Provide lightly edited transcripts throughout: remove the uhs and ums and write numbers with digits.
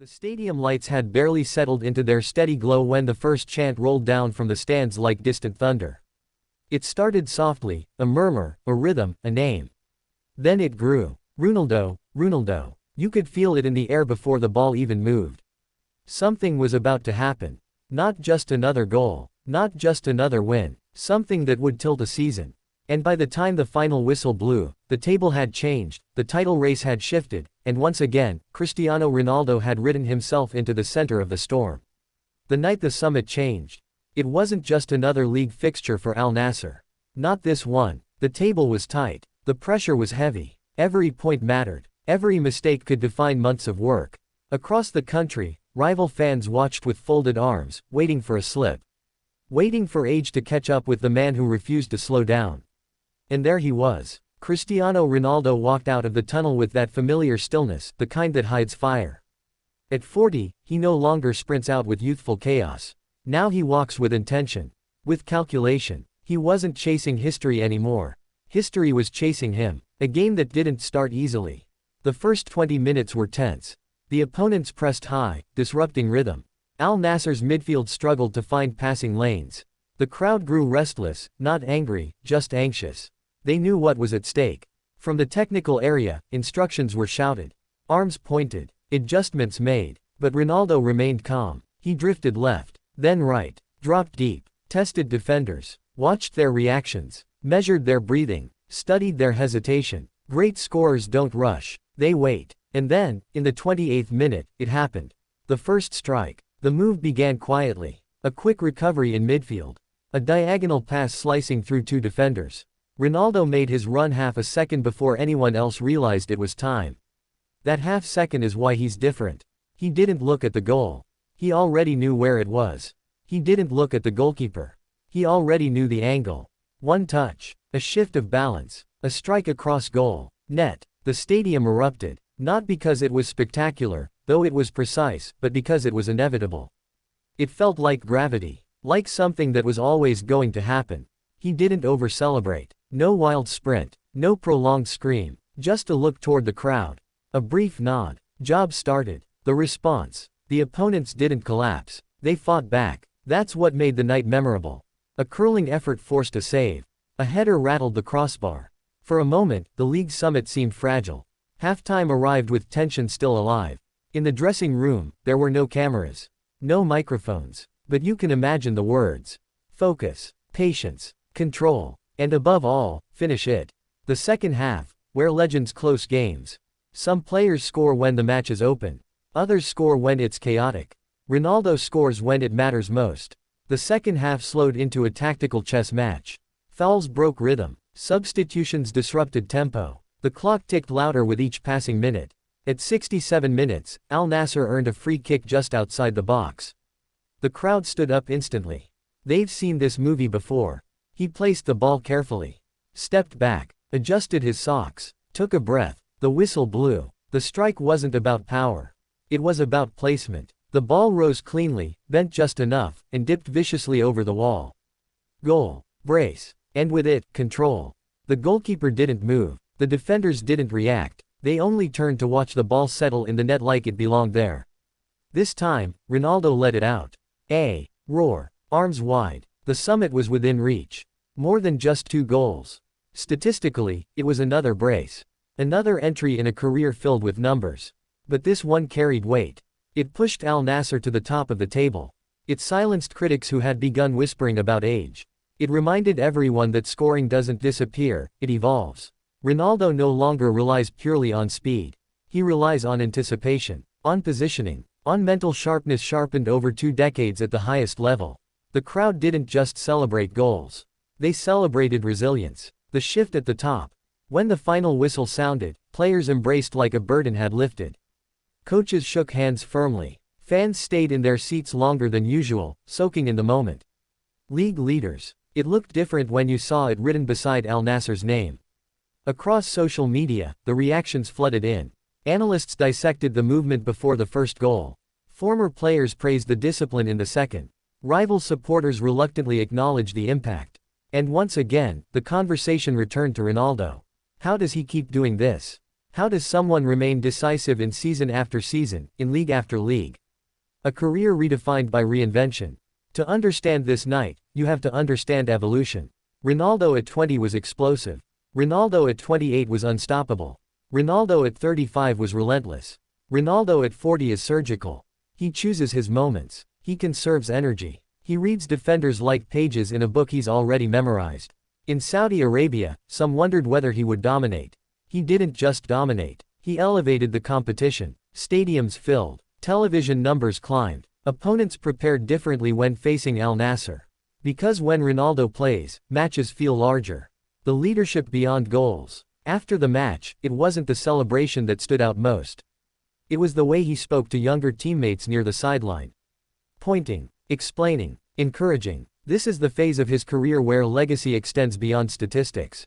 The stadium lights had barely settled into their steady glow when the first chant rolled down from the stands like distant thunder. It started softly, a murmur, a rhythm, a name. Then it grew. Ronaldo, Ronaldo. You could feel it in the air before the ball even moved. Something was about to happen. Not just another goal, not just another win, something that would tilt a season. And by the time the final whistle blew, the table had changed, the title race had shifted, and once again, Cristiano Ronaldo had ridden himself into the center of the storm. The night the summit changed. It wasn't just another league fixture for Al-Nassr. Not this one. The table was tight. The pressure was heavy. Every point mattered. Every mistake could define months of work. Across the country, rival fans watched with folded arms, waiting for a slip. Waiting for age to catch up with the man who refused to slow down. And there he was. Cristiano Ronaldo walked out of the tunnel with that familiar stillness, the kind that hides fire. At 40, he no longer sprints out with youthful chaos. Now he walks with intention. With calculation. He wasn't chasing history anymore. History was chasing him. A game that didn't start easily. The first 20 minutes were tense. The opponents pressed high, disrupting rhythm. Al-Nassr's midfield struggled to find passing lanes. The crowd grew restless, not angry, just anxious. They knew what was at stake. From the technical area, instructions were shouted. Arms pointed. Adjustments made. But Ronaldo remained calm. He drifted left, then right, dropped deep, tested defenders, watched their reactions, measured their breathing, studied their hesitation. Great scorers don't rush, they wait. And then, in the 28th minute, it happened. The first strike. The move began quietly. A quick recovery in midfield. A diagonal pass slicing through two defenders. Ronaldo made his run half a second before anyone else realized it was time. That half second is why he's different. He didn't look at the goal. He already knew where it was. He didn't look at the goalkeeper. He already knew the angle. One touch. A shift of balance. A strike across goal. Net. The stadium erupted. Not because it was spectacular, though it was precise, but because it was inevitable. It felt like gravity. Like something that was always going to happen. He didn't over-celebrate. No wild sprint. No prolonged scream. Just a look toward the crowd. A brief nod. Job started. The response. The opponents didn't collapse. They fought back. That's what made the night memorable. A curling effort forced a save. A header rattled the crossbar. For a moment, the league summit seemed fragile. Halftime arrived with tension still alive. In the dressing room, there were no cameras. No microphones. But you can imagine the words. Focus. Patience. Control. And above all, finish it. The second half, where legends close games. Some players score when the match is open. Others score when it's chaotic. Ronaldo scores when it matters most. The second half slowed into a tactical chess match. Fouls broke rhythm. Substitutions disrupted tempo. The clock ticked louder with each passing minute. At 67 minutes, Al-Nassr earned a free kick just outside the box. The crowd stood up instantly. They've seen this movie before. He placed the ball carefully. Stepped back. Adjusted his socks. Took a breath. The whistle blew. The strike wasn't about power. It was about placement. The ball rose cleanly, bent just enough, and dipped viciously over the wall. Goal. Brace. And with it, control. The goalkeeper didn't move. The defenders didn't react. They only turned to watch the ball settle in the net like it belonged there. This time, Ronaldo let it out. A roar. Arms wide. The summit was within reach. More than just 2 goals. Statistically, it was another brace. Another entry in a career filled with numbers. But this one carried weight. It pushed Al-Nassr to the top of the table. It silenced critics who had begun whispering about age. It reminded everyone that scoring doesn't disappear, it evolves. Ronaldo no longer relies purely on speed. He relies on anticipation, on positioning, on mental sharpness sharpened over 2 decades at the highest level. The crowd didn't just celebrate goals. They celebrated resilience. The shift at the top. When the final whistle sounded, players embraced like a burden had lifted. Coaches shook hands firmly. Fans stayed in their seats longer than usual, soaking in the moment. League leaders. It looked different when you saw it written beside Al-Nassr's name. Across social media, the reactions flooded in. Analysts dissected the movement before the first goal. Former players praised the discipline in the second. Rival supporters reluctantly acknowledged the impact. And once again, the conversation returned to Ronaldo. How does he keep doing this? How does someone remain decisive in season after season, in league after league? A career redefined by reinvention. To understand this night, you have to understand evolution. Ronaldo at 20 was explosive. Ronaldo at 28 was unstoppable. Ronaldo at 35 was relentless. Ronaldo at 40 is surgical. He chooses his moments. He conserves energy. He reads defenders like pages in a book he's already memorized. In Saudi Arabia, some wondered whether he would dominate. He didn't just dominate. He elevated the competition. Stadiums filled. Television numbers climbed. Opponents prepared differently when facing Al-Nassr. Because when Ronaldo plays, matches feel larger. The leadership beyond goals. After the match, it wasn't the celebration that stood out most. It was the way he spoke to younger teammates near the sideline. Pointing, explaining, encouraging. This is the phase of his career where legacy extends beyond statistics.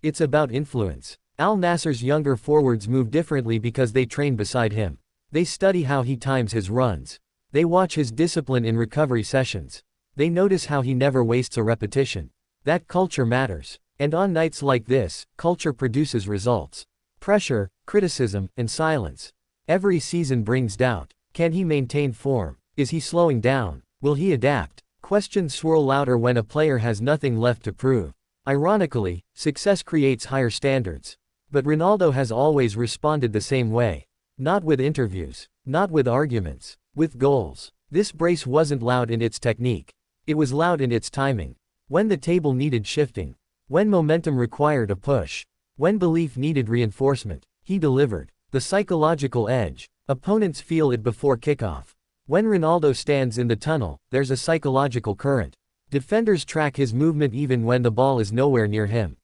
It's about influence. Al-Nassr's younger forwards move differently because they train beside him. They study how he times his runs. They watch his discipline in recovery sessions. They notice how he never wastes a repetition. That culture matters. And on nights like this, culture produces results. Pressure, criticism, and silence. Every season brings doubt. Can he maintain form? Is he slowing down? Will he adapt? Questions swirl louder when a player has nothing left to prove. Ironically, success creates higher standards. But Ronaldo has always responded the same way. Not with interviews. Not with arguments. With goals. This brace wasn't loud in its technique. It was loud in its timing. When the table needed shifting. When momentum required a push. When belief needed reinforcement. He delivered. The psychological edge. Opponents feel it before kickoff. When Ronaldo stands in the tunnel, there's a psychological current. Defenders track his movement even when the ball is nowhere near him.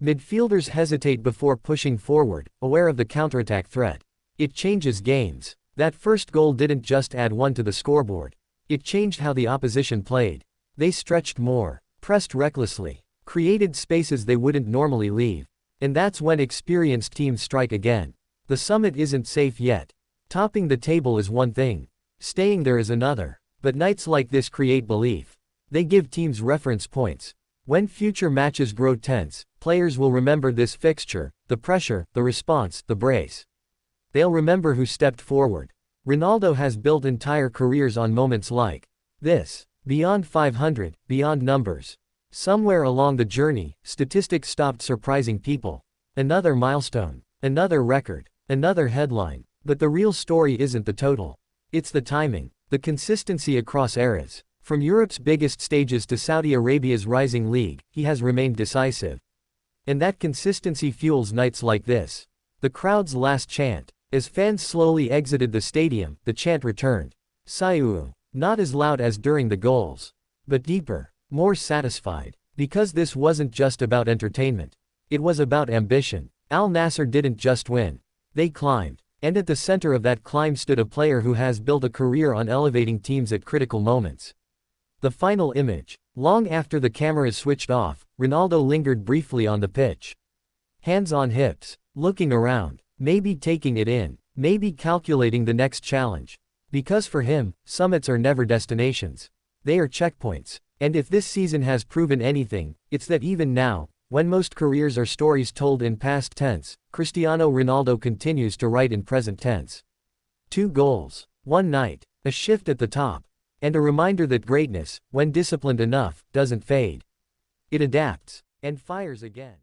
Midfielders hesitate before pushing forward, aware of the counterattack threat. It changes games. That first goal didn't just add one to the scoreboard. It changed how the opposition played. They stretched more, pressed recklessly, created spaces they wouldn't normally leave. And that's when experienced teams strike again. The summit isn't safe yet. Topping the table is one thing. Staying there is another. But nights like this create belief. They give teams reference points. When future matches grow tense, players will remember this fixture, the pressure, the response, the brace. They'll remember who stepped forward. Ronaldo has built entire careers on moments like this. Beyond 500, beyond numbers. Somewhere along the journey, statistics stopped surprising people. Another milestone. Another record. Another headline. But the real story isn't the total. It's the timing. The consistency across eras. From Europe's biggest stages to Saudi Arabia's rising league, he has remained decisive. And that consistency fuels nights like this. The crowd's last chant. As fans slowly exited the stadium, the chant returned. Sayuu. Not as loud as during the goals. But deeper. More satisfied. Because this wasn't just about entertainment. It was about ambition. Al-Nassr didn't just win. They climbed. And at the center of that climb stood a player who has built a career on elevating teams at critical moments. The final image. Long after the cameras switched off, Ronaldo lingered briefly on the pitch. Hands on hips. Looking around. Maybe taking it in. Maybe calculating the next challenge. Because for him, summits are never destinations. They are checkpoints. And if this season has proven anything, it's that even now, when most careers are stories told in past tense, Cristiano Ronaldo continues to write in present tense. 2 goals. 1 night. A shift at the top. And a reminder that greatness, when disciplined enough, doesn't fade. It adapts. And fires again.